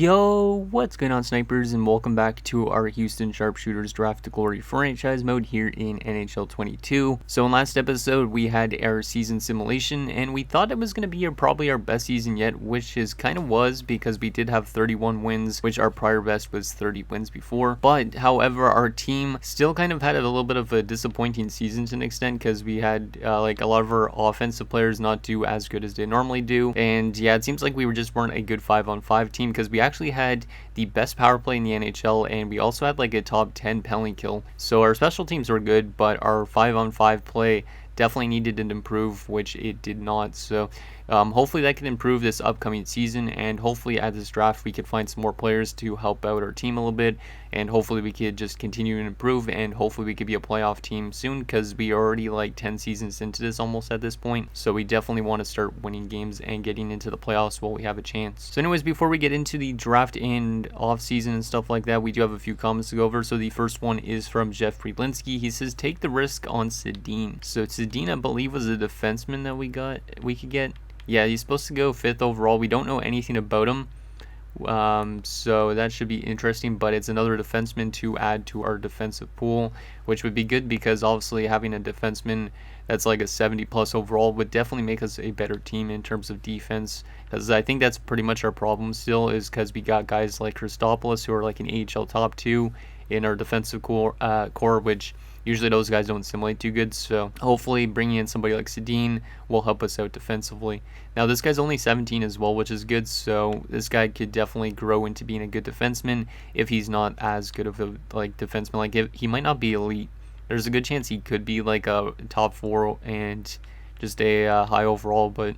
Yo, what's going on, snipers, and welcome back to our Houston Sharpshooters Draft to Glory franchise mode here in NHL 22. So in last episode, we had our season simulation, and we thought it was going to be probably our best season yet, which is kind of was because we did have 31 wins, which our prior best was 30 wins before. But however, our team still kind of had a little bit of a disappointing season to an extent because we had like a lot of our offensive players not do as good as they normally do. And yeah, it seems like we just weren't a good 5-on-5 team because we actually had the best power play in the NHL, and we also had like a top 10 penalty kill. So our special teams were good, but our 5-on-5 play definitely needed to improve, which it did not. So hopefully that can improve this upcoming season, and hopefully at this draft we could find some more players to help out our team a little bit, and hopefully we could just continue to improve, and hopefully we could be a playoff team soon because we are already like 10 seasons into this almost at this point. So we definitely want to start winning games and getting into the playoffs while we have a chance. So anyways, before we get into the draft and off season and stuff like that, we do have a few comments to go over. So the first one is from Jeff Prelinsky. He says, take the risk on Sedin. So Sedin, I believe, was a defenseman that we could get. Yeah, he's supposed to go 5th overall. We don't know anything about him, so that should be interesting, but it's another defenseman to add to our defensive pool, which would be good because obviously having a defenseman that's like a 70 plus overall would definitely make us a better team in terms of defense, because I think that's pretty much our problem still, is because we got guys like Christopoulos who are like an AHL top 2 in our defensive core, which usually those guys don't simulate too good. So hopefully bringing in somebody like Sedin will help us out defensively. Now this guy's only 17 as well, which is good, so this guy could definitely grow into being a good defenseman if he's not as good of a defenseman. Like, if he might not be elite, there's a good chance he could be like a top 4 and just a high overall, but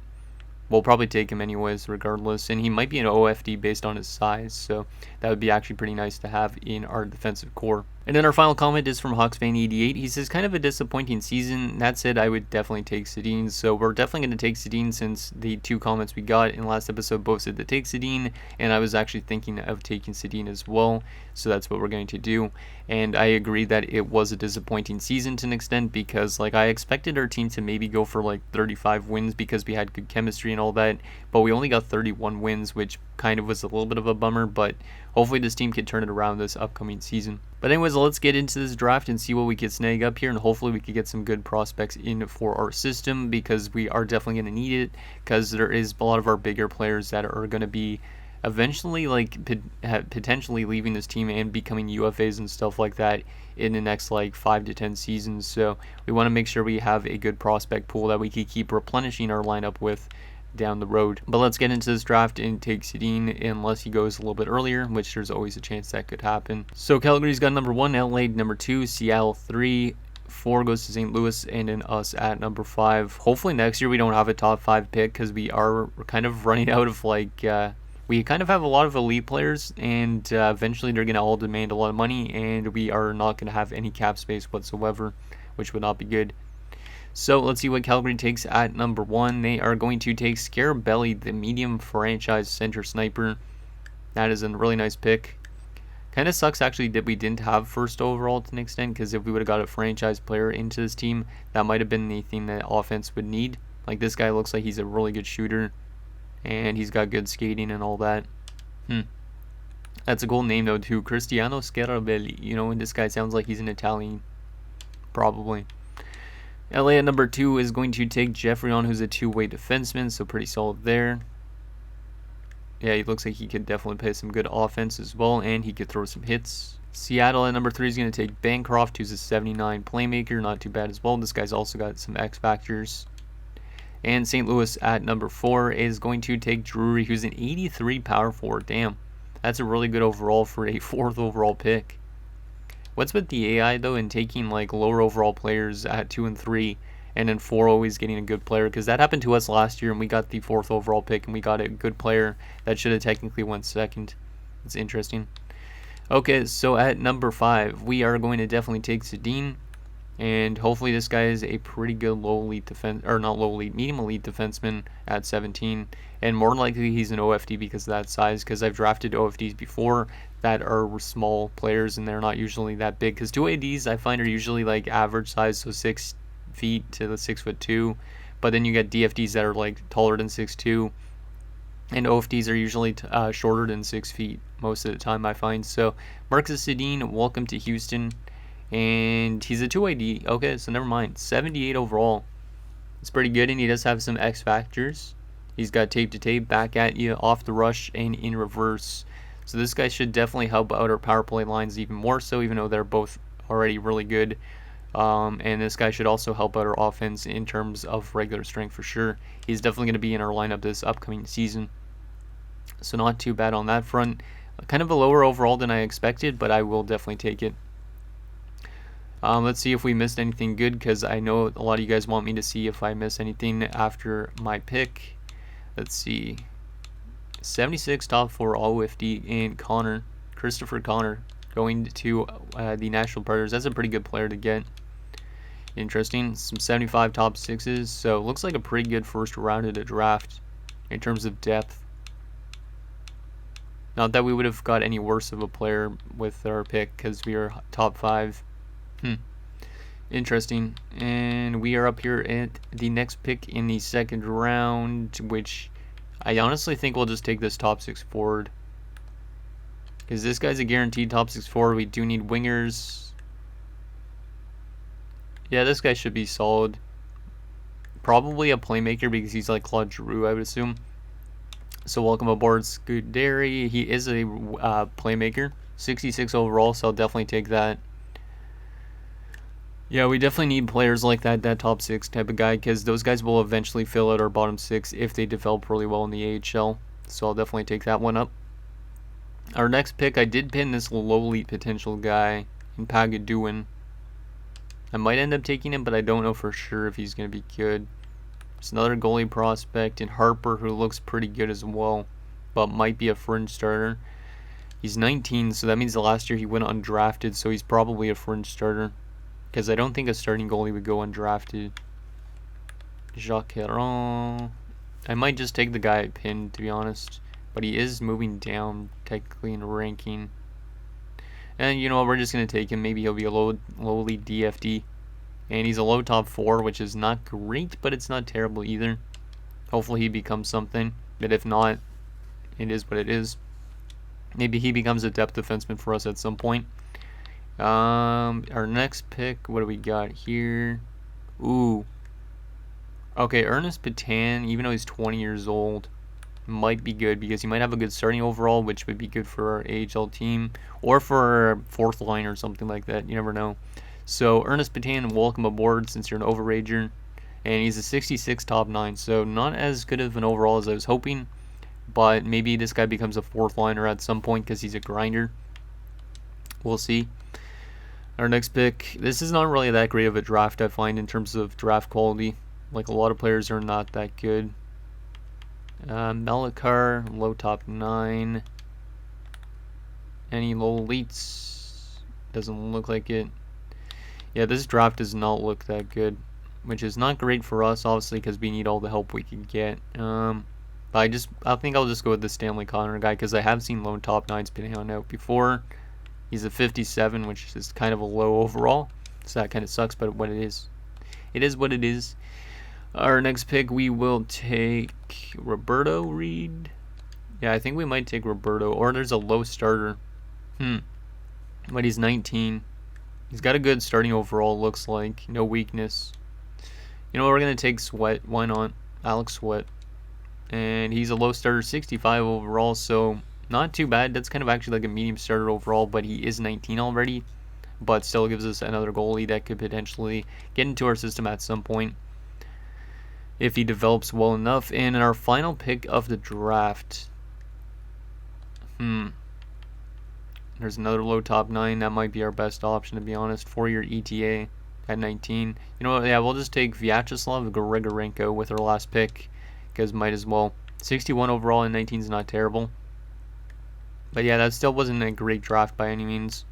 we'll probably take him anyways regardless, and he might be an OFD based on his size, so that would be actually pretty nice to have in our defensive core. And then our final comment is from HawksFan88. He says, kind of a disappointing season. That said, I would definitely take Sedin. So we're definitely going to take Sedin, since the 2 comments we got in the last episode both said to take Sedin, and I was actually thinking of taking Sedin as well. So that's what we're going to do. And I agree that it was a disappointing season to an extent, because like I expected our team to maybe go for like 35 wins because we had good chemistry and all that, but we only got 31 wins, which kind of was a little bit of a bummer, but hopefully this team can turn it around this upcoming season. But anyways, let's get into this draft and see what we can snag up here, and hopefully we can get some good prospects in for our system, because we are definitely going to need it, because there is a lot of our bigger players that are going to be eventually like potentially leaving this team and becoming UFAs and stuff like that in the next like 5 to 10 seasons. So we want to make sure we have a good prospect pool that we can keep replenishing our lineup with down the road. But let's get into this draft and take Sedin, unless he goes a little bit earlier, which there's always a chance that could happen. So Calgary's got number 1, LA number 2, Seattle 3, 4 goes to St. Louis, and then us at number 5. Hopefully next year we don't have a top 5 pick, because we are kind of running out of like we kind of have a lot of elite players, and eventually they're going to all demand a lot of money, and we are not going to have any cap space whatsoever, which would not be good. So let's see what Calgary takes at number 1. They are going to take Scarabelli, the medium franchise center sniper. That is a really nice pick. Kind of sucks actually that we didn't have 1st overall to an extent, because if we would have got a franchise player into this team, that might have been the thing that offense would need. Like, this guy looks like he's a really good shooter, and he's got good skating and all that. That's a cool name though too, Cristiano Scarabelli. You know, and this guy sounds like he's an Italian, probably. LA at number 2 is going to take Jeffrey on, who's a 2-way defenseman, so pretty solid there. Yeah, he looks like he could definitely play some good offense as well, and he could throw some hits. Seattle at number 3 is going to take Bancroft, who's a 79 playmaker, not too bad as well. This guy's also got some X factors. And St. Louis at number 4 is going to take Drury, who's an 83 power forward. Damn, that's a really good overall for a 4th overall pick. What's with the AI though in taking like lower overall players at 2 and 3, and then 4 always getting a good player? Because that happened to us last year, and we got the 4th overall pick, and we got a good player that should have technically went 2nd. It's interesting. Okay, so at number 5, we are going to definitely take Sedin, and hopefully this guy is a pretty good low elite medium elite defenseman at 17, and more than likely he's an OFD because of that size, because I've drafted OFDs before that are small players, and they're not usually that big, because 2ADs I find are usually like average size, so 6 feet to the 6'2", but then you get DFDs that are like taller than 6'2", And OFDs are usually shorter than 6 feet most of the time, I find. So Marcus Sedin, welcome to Houston. And he's a 2-way D. Okay, so never mind. 78 overall. It's pretty good, and he does have some X factors. He's got tape to tape, back at you, off the rush, and in reverse. So this guy should definitely help out our power play lines even more so, even though they're both already really good. And this guy should also help out our offense in terms of regular strength for sure. He's definitely going to be in our lineup this upcoming season. So not too bad on that front. Kind of a lower overall than I expected, but I will definitely take it. Let's see if we missed anything good, because I know a lot of you guys want me to see if I miss anything after my pick. Let's see. 76 top 4 OFD in Christopher Connor, going to the Nashville Predators. That's a pretty good player to get. Interesting. Some 75 top 6s. So looks like a pretty good first round of the draft in terms of depth. Not that we would have got any worse of a player with our pick, because we are top 5. Interesting. And we are up here at the next pick in the second round, which I honestly think we'll just take this top 6 forward, because this guy's a guaranteed top 6 forward. We do need wingers. Yeah, this guy should be solid. Probably a playmaker, because he's like Claude Giroux, I would assume. So welcome aboard, Scuderi. He is a playmaker. 66 overall, so I'll definitely take that. Yeah, we definitely need players like that top 6 type of guy, because those guys will eventually fill out our bottom 6 if they develop really well in the AHL. So I'll definitely take that one up. Our next pick, I did pin this low elite potential guy in Pagaduin. I might end up taking him, but I don't know for sure if he's going to be good. There's another goalie prospect in Harper, who looks pretty good as well, but might be a fringe starter. He's 19, so that means the last year he went undrafted, so he's probably a fringe starter, because I don't think a starting goalie would go undrafted. Jacques Heron. I might just take the guy at pin, to be honest, but he is moving down technically in ranking. And you know what, we're just going to take him. Maybe he'll be a lowly DFD. And he's a low top 4, which is not great, but it's not terrible either. Hopefully he becomes something, but if not, it is what it is. Maybe he becomes a depth defenseman for us at some point. Our next pick, what do we got here? Ooh. Okay, Ernest Patan, even though he's 20 years old, might be good, because he might have a good starting overall, which would be good for our AHL team, or for our 4th line or something like that. You never know. So Ernest Patan, welcome aboard, since you're an overager. And he's a 66 top 9, so not as good of an overall as I was hoping, but maybe this guy becomes a 4th liner at some point, because he's a grinder. We'll see. Our next pick, this is not really that great of a draft, I find, in terms of draft quality. Like, a lot of players are not that good. Melikar, low top 9. Any low elites? Doesn't look like it. Yeah, this draft does not look that good, which is not great for us, obviously, because we need all the help we can get. But I think I'll just go with the Stanley Connor guy, because I have seen low top 9s been out before. He's a 57, which is kind of a low overall, so that kind of sucks, but what it is what it is. Our next pick, we will take Roberto Reed. Yeah, I think we might take Roberto, or there's a low starter. But he's 19. He's got a good starting overall, looks like. No weakness. You know, we're going to take Sweat. Why not? Alex Sweat. And he's a low starter, 65 overall, so not too bad. That's kind of actually like a medium starter overall, but he is 19 already. But still gives us another goalie that could potentially get into our system at some point, if he develops well enough. And in our final pick of the draft, there's another low top 9. That might be our best option, to be honest. 4-year ETA at 19. You know what? Yeah, we'll just take Vyacheslav Grigorenko with our last pick, because might as well. 61 overall and 19 is not terrible. But yeah, that still wasn't a great draft by any means.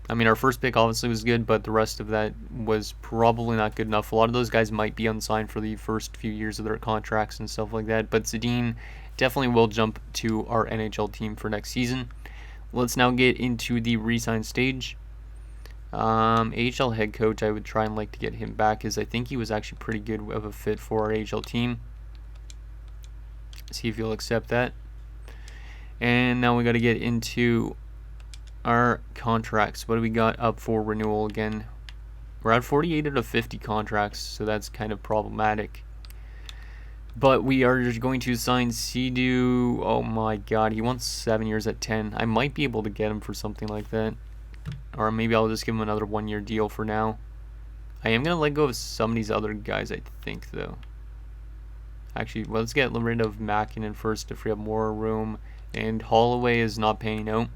I mean, our first pick obviously was good, but the rest of that was probably not good enough. A lot of those guys might be unsigned for the first few years of their contracts and stuff like that. But Sedin definitely will jump to our NHL team for next season. Let's now get into the re-sign stage. AHL head coach, I would try and like to get him back, because I think he was actually pretty good of a fit for our AHL team. See if you'll accept that. And now we got to get into our contracts. What do we got up for renewal again? We're at 48 out of 50 contracts, so that's kind of problematic. But we are just going to sign Sea-Doo. Oh my god, he wants 7 years at 10. I might be able to get him for something like that. Or maybe I'll just give him another 1 year deal for now. I am going to let go of some of these other guys, I think, though. Actually, let's get rid of Mackinnon first to free up more room. And Holloway is not panning out.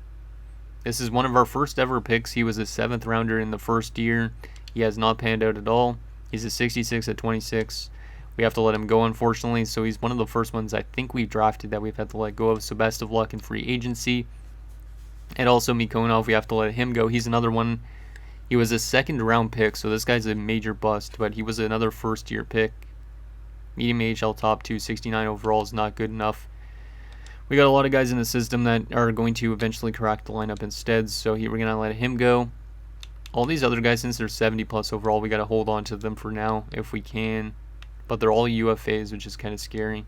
This is one of our first ever picks. He was a 7th rounder in the first year. He has not panned out at all. He's a 66 at 26. We have to let him go, unfortunately. So he's one of the first ones I think we've drafted that we've had to let go of. So best of luck in free agency. And also Mikonov, we have to let him go. He's another one. He was a 2nd round pick, so this guy's a major bust. But he was another first year pick. Medium AHL top 2, 69 overall is not good enough. We got a lot of guys in the system that are going to eventually crack the lineup instead, so here we're going to let him go. All these other guys, since they're 70 plus overall, we got to hold on to them for now if we can. But they're all UFAs, which is kind of scary.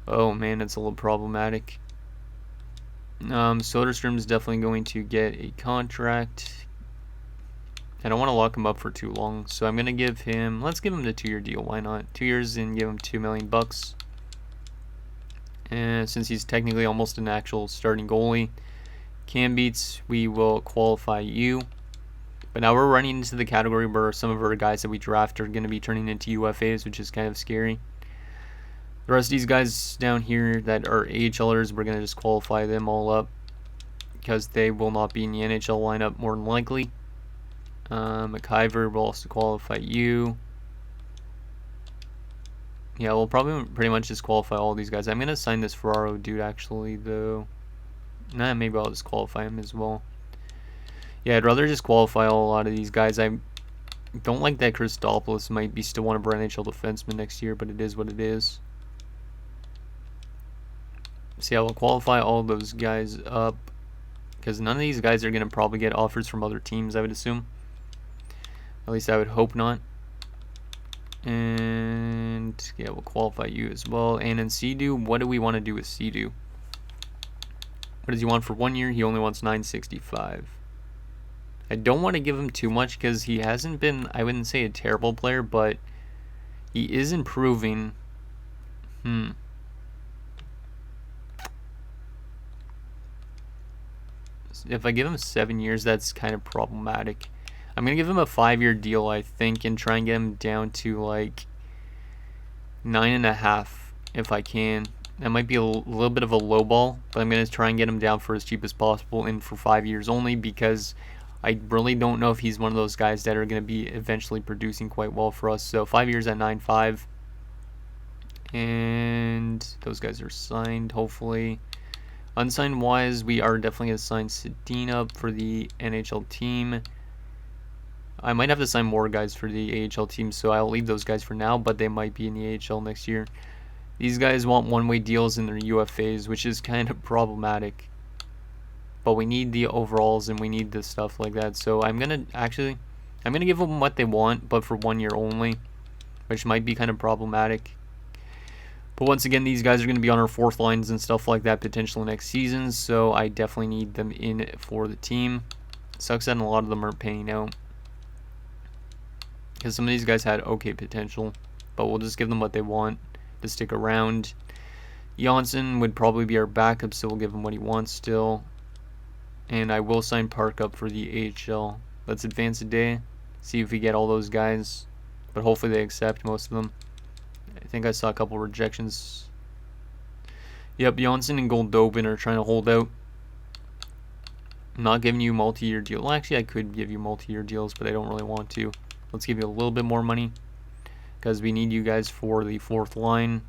Oh man, it's a little problematic. Soderstrom's definitely going to get a contract. I don't want to lock him up for too long, so I'm going to give him, let's give him the 2 year deal, why not? 2 years and give him $2 million bucks. And since he's technically almost an actual starting goalie, Cam Beats, we will qualify you. But now we're running into the category where some of our guys that we draft are going to be turning into UFAs, which is kind of scary. The rest of these guys down here that are AHLers, we're going to just qualify them all up because they will not be in the NHL lineup more than likely. McIver will also qualify you. Yeah, we'll probably pretty much just qualify all these guys. I'm going to sign this Ferraro dude actually, though. Nah, maybe I'll just qualify him as well. Yeah, I'd rather just qualify a lot of these guys. I don't like that Christopoulos might be still one of our NHL defensemen next year, but it is what it is. So yeah, we'll qualify all those guys up because none of these guys are going to probably get offers from other teams, I would assume. At least I would hope not. And yeah, we'll qualify you as well. And in Sea-Doo, what do we want to do with Sea-Doo? What does he want for 1 year? He only wants $965. I don't want to give him too much because he hasn't been, I wouldn't say a terrible player, but he is improving. If I give him 7 years, that's kind of problematic. I'm going to give him a 5 year deal, I think, and try and get him down to like 9.5 if I can. That might be a little bit of a low ball, but I'm going to try and get him down for as cheap as possible and for 5 years only because I really don't know if he's one of those guys that are going to be eventually producing quite well for us. So 5 years at 9.5. And those guys are signed, hopefully. Unsigned wise, we are definitely going to sign Sedin up for the NHL team. I might have to sign more guys for the AHL team, so I'll leave those guys for now, but they might be in the AHL next year. These guys want one-way deals in their UFAs, which is kind of problematic. But we need the overalls and we need the stuff like that. So I'm going to give them what they want, but for 1 year only, which might be kind of problematic. But once again, these guys are going to be on our 4th lines and stuff like that potentially next season, so I definitely need them in for the team. Sucks that a lot of them aren't panning out, because some of these guys had okay potential, but we'll just give them what they want to stick around. Janssen would probably be our backup, so we'll give him what he wants still. And I will sign Park up for the AHL. Let's advance a day, see if we get all those guys, but hopefully they accept most of them. I think I saw a couple rejections. Yep, Janssen and Goldobin are trying to hold out. I'm not giving you multi-year deal. Well, actually, I could give you multi-year deals, but I don't really want to. Let's give you a little bit more money because we need you guys for the 4th line.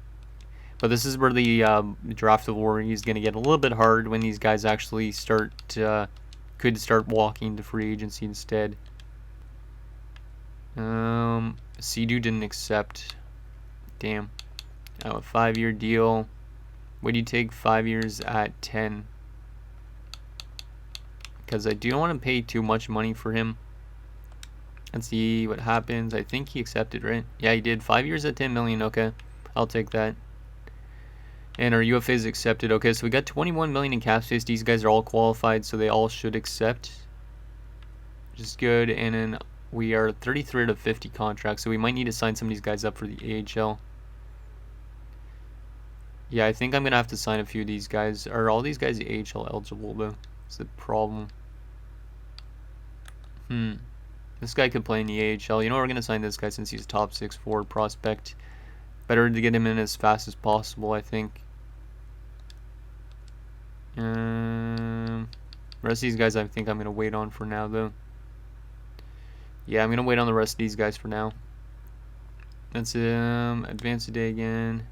But this is where the draft award is going to get a little bit hard when these guys actually could start walking to free agency instead. Sea-Doo didn't accept. Damn. A 5 year deal. Would you take 5 years at 10? Because I don't want to pay too much money for him. Let's see what happens. I think he accepted, right? Yeah, he did. 5 years at 10 million. Okay. I'll take that. And our UFA is accepted. Okay, so we got 21 million in cap space. These guys are all qualified, so they all should accept, which is good. And then we are 33 out of 50 contracts, so we might need to sign some of these guys up for the AHL. Yeah, I think I'm going to have to sign a few of these guys. Are all these guys AHL eligible, though? That's the problem. This guy could play in the AHL. You know, we're going to sign this guy since he's a top 6 forward prospect. Better to get him in as fast as possible, I think. The rest of these guys I think I'm going to wait on for now, though. Yeah, I'm going to wait on the rest of these guys for now. That's advance a day again.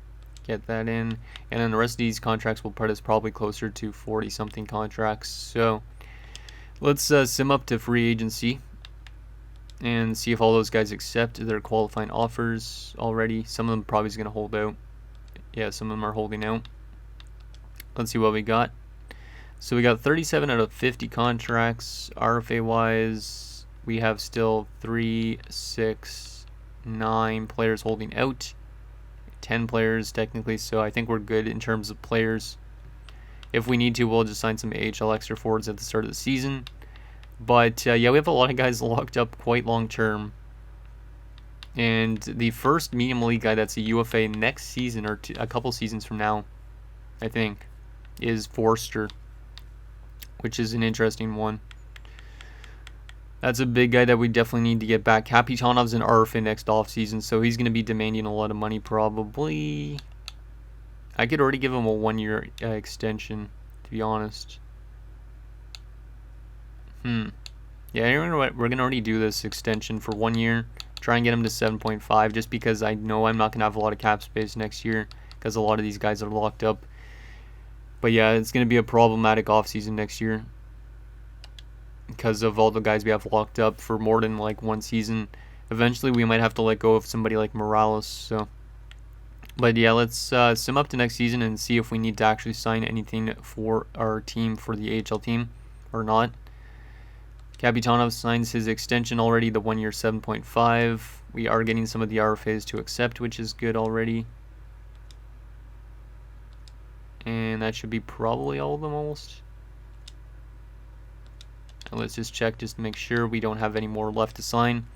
Get that in. And then the rest of these contracts will put us probably closer to 40-something contracts. So let's sim up to free agency and see if all those guys accept their qualifying offers already. Some of them probably is going to hold out. Yeah, some of them are holding out. Let's see what we got. So we got 37 out of 50 contracts. RFA wise, we have still 3, 6, 9 players holding out. 10 players technically, so I think we're good in terms of players. If we need to, we'll just sign some AHL extra forwards at the start of the season. But yeah, we have a lot of guys locked up quite long term. And the first medium league guy that's a UFA next season, or a couple seasons from now, I think, is Forster, which is an interesting one. That's a big guy that we definitely need to get back. Kapitanov's an RFA next offseason, so he's going to be demanding a lot of money probably. I could already give him a 1-year extension, to be honest. Yeah, we're going to already do this extension for 1 year. Try and get him to 7.5, just because I know I'm not going to have a lot of cap space next year, because a lot of these guys are locked up. But yeah, it's going to be a problematic offseason next year, because of all the guys we have locked up for more than like 1 season. Eventually we might have to let go of somebody like Morales. So, but yeah, let's sim up to next season and see if we need to actually sign anything for our team, for the AHL team, or not. Kapitanov signs his extension already, the 1 year 7.5. We are getting some of the RFAs to accept, which is good already. And that should be probably all of them almost. Let's just check just to make sure we don't have any more left to sign.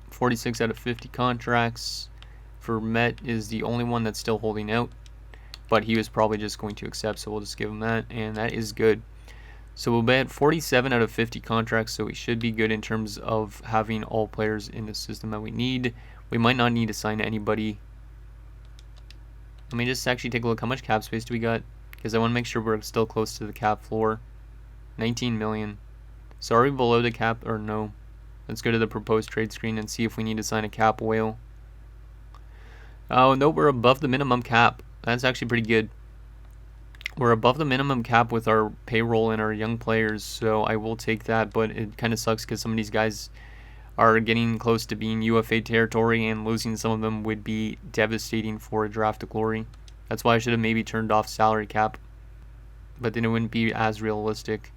46 out of 50 contracts. For Met is the only one that's still holding out, but he was probably just going to accept, so we'll just give him that, and that is good. So we'll be at 47 out of 50 contracts, so we should be good in terms of having all players in the system that we need. We might not need to sign anybody. Let me just actually take a look. How much cap space do we got? Because I want to make sure we're still close to the cap floor. 19 million. So are we below the cap or no? Let's go to the proposed trade screen and see if we need to sign a cap whale. Oh no, we're above the minimum cap. That's actually pretty good. We're above the minimum cap with our payroll and our young players, so I will take that, but it kind of sucks because some of these guys are getting close to being UFA territory, and losing some of them would be devastating for a draft of glory. That's why I should have maybe turned off salary cap, but then it wouldn't be as realistic.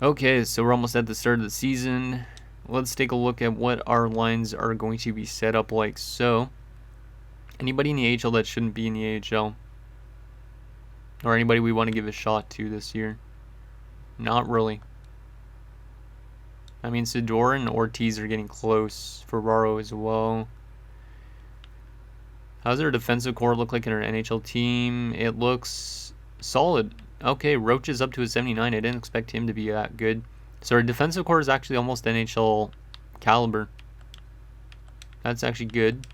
Okay, so we're almost at the start of the season. Let's take a look at what our lines are going to be set up like. So, anybody in the AHL that shouldn't be in the AHL? Or anybody we want to give a shot to this year? Not really. I mean, Sidor and Ortiz are getting close. Ferraro as well. How does our defensive core look like in our NHL team? It looks solid. Okay, Roach is up to a 79. I didn't expect him to be that good. So our defensive core is actually almost NHL caliber. That's actually good.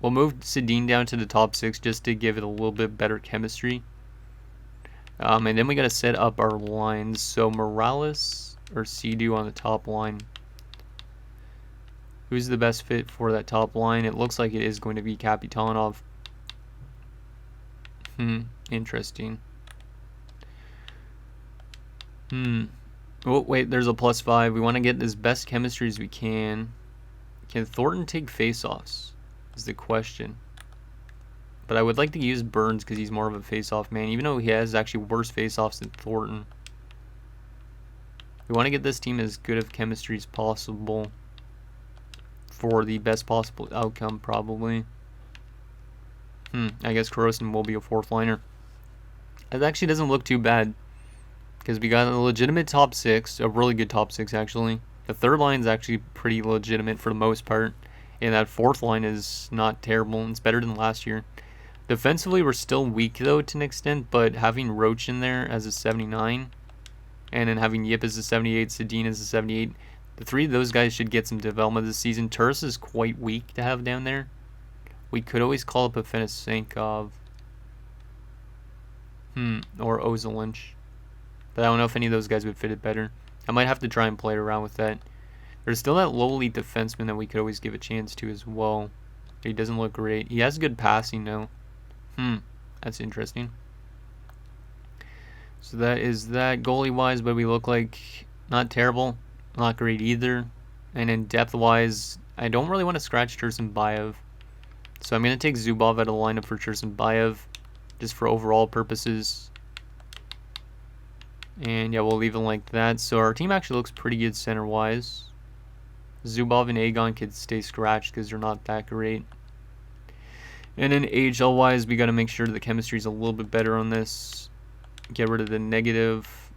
We'll move Sedin down to the top 6 just to give it a little bit better chemistry. And then we got to set up our lines. So Morales or Sidu on the top line. Who's the best fit for that top line? It looks like it is going to be Kapitanov. Interesting. Oh, wait, there's a +5. We want to get as best chemistry as we can. Can Thornton take face-offs? Is the question. But I would like to use Burns because he's more of a face-off man, even though he has actually worse face-offs than Thornton. We want to get this team as good of chemistry as possible for the best possible outcome, probably. I guess Corrosin will be a fourth liner. It actually doesn't look too bad, because we got a legitimate top six, a really good top six actually. The third line is actually pretty legitimate for the most part, and that fourth line is not terrible. It's better than last year. Defensively, we're still weak though to an extent, but having Roach in there as a 79, and then having Yip as a 78, Sedin as a 78, the three of those guys should get some development this season. Turris is quite weak to have down there. We could always call up a Fenisenkov. Or Ozelinch. But I don't know if any of those guys would fit it better. I might have to try and play around with that. There's still that low elite defenseman that we could always give a chance to as well. He doesn't look great. He has good passing though. That's interesting. So that is that. Goalie wise, what we look like, not terrible, not great either. And in depth wise, I don't really want to scratch Tursinbayev. So I'm going to take Zubov out of the lineup for Tursinbayev, just for overall purposes. And yeah, we'll leave it like that. So our team actually looks pretty good center wise. Zubov and Aegon could stay scratched because they're not that great. And then AHL wise, we got to make sure the chemistry is a little bit better on this. Get rid of the negative.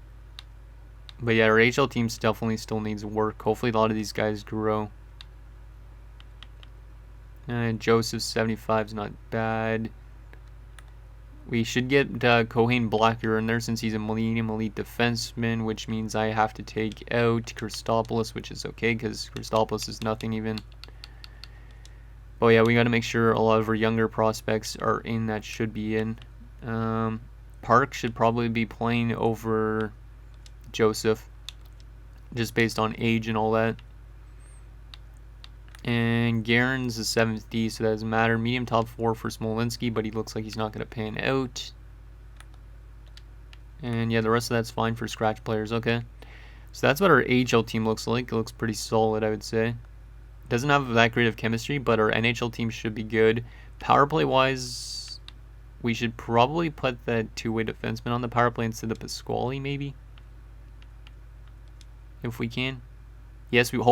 But yeah, our AHL team definitely still needs work. Hopefully a lot of these guys grow. And Joseph 75 is not bad. We should get Cohane Blacker in there since he's a Millennium Elite defenseman, which means I have to take out Christopoulos, which is okay because Christopoulos is nothing even. But yeah, we got to make sure a lot of our younger prospects are in that should be in. Park should probably be playing over Joseph, just based on age and all that. And Garen's a 7th D, so that doesn't matter. Medium top 4 for Smolinski, but he looks like he's not going to pan out. And yeah, the rest of that's fine for scratch players. Okay. So that's what our AHL team looks like. It looks pretty solid, I would say. Doesn't have that great of chemistry, but our NHL team should be good. Power play wise, we should probably put that two-way defenseman on the power play instead of Pasquale, maybe, if we can. Yes, we have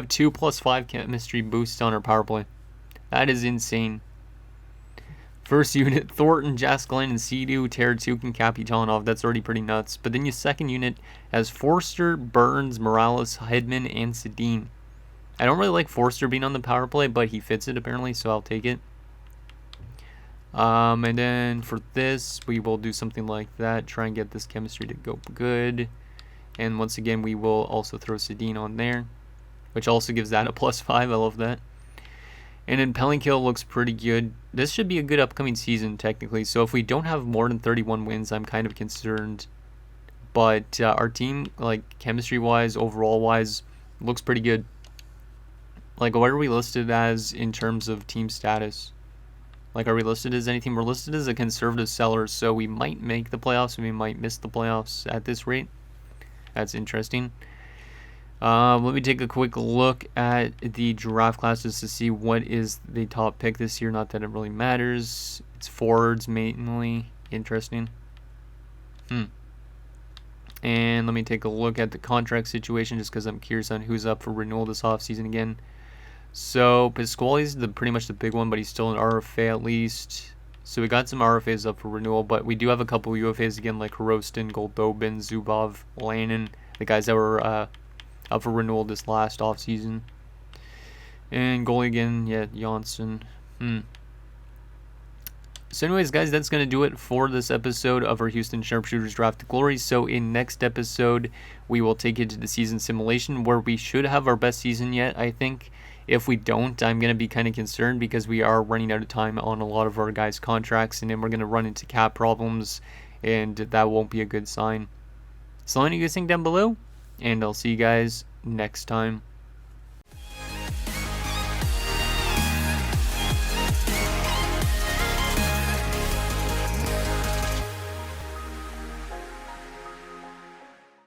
2+5 chemistry boosts on our power play. That is insane. First unit, Thornton, Jaskelin, and Sea-Doo, Taratuk, and Kapitanov. That's already pretty nuts. But then your second unit has Forster, Burns, Morales, Hedman, and Sedin. I don't really like Forster being on the power play, but he fits it apparently, so I'll take it. And then for this, we will do something like that. Try and get this chemistry to go good. And once again, we will also throw Sedin on there, which also gives that a +5. I love that. And then Pellenkill looks pretty good. This should be a good upcoming season, technically. So if we don't have more than 31 wins, I'm kind of concerned. But our team, like chemistry-wise, overall-wise, looks pretty good. Like, what are we listed as in terms of team status? Like, are we listed as anything? We're listed as a conservative seller, so we might make the playoffs and we might miss the playoffs at this rate. That's interesting. Let me take a quick look at the draft classes to see what is the top pick this year. Not that it really matters. It's forwards mainly. Interesting. And let me take a look at the contract situation just because I'm curious on who's up for renewal this offseason again. So Pasquale's pretty much the big one, but he's still an RFA at least. So we got some RFAs up for renewal, but we do have a couple UFAs again, like Rostin, Goldobin, Zubov, Lannon, the guys that were up for renewal this last offseason. And goalie again, yeah, Janssen. So anyways, guys, that's going to do it for this episode of our Houston Sharpshooters Draft to Glory. So in next episode, we will take it to the season simulation, where we should have our best season yet, I think. If we don't, I'm going to be kind of concerned because we are running out of time on a lot of our guys' contracts, and then we're going to run into cap problems, and that won't be a good sign. So let me know what you guys think down below, and I'll see you guys next time.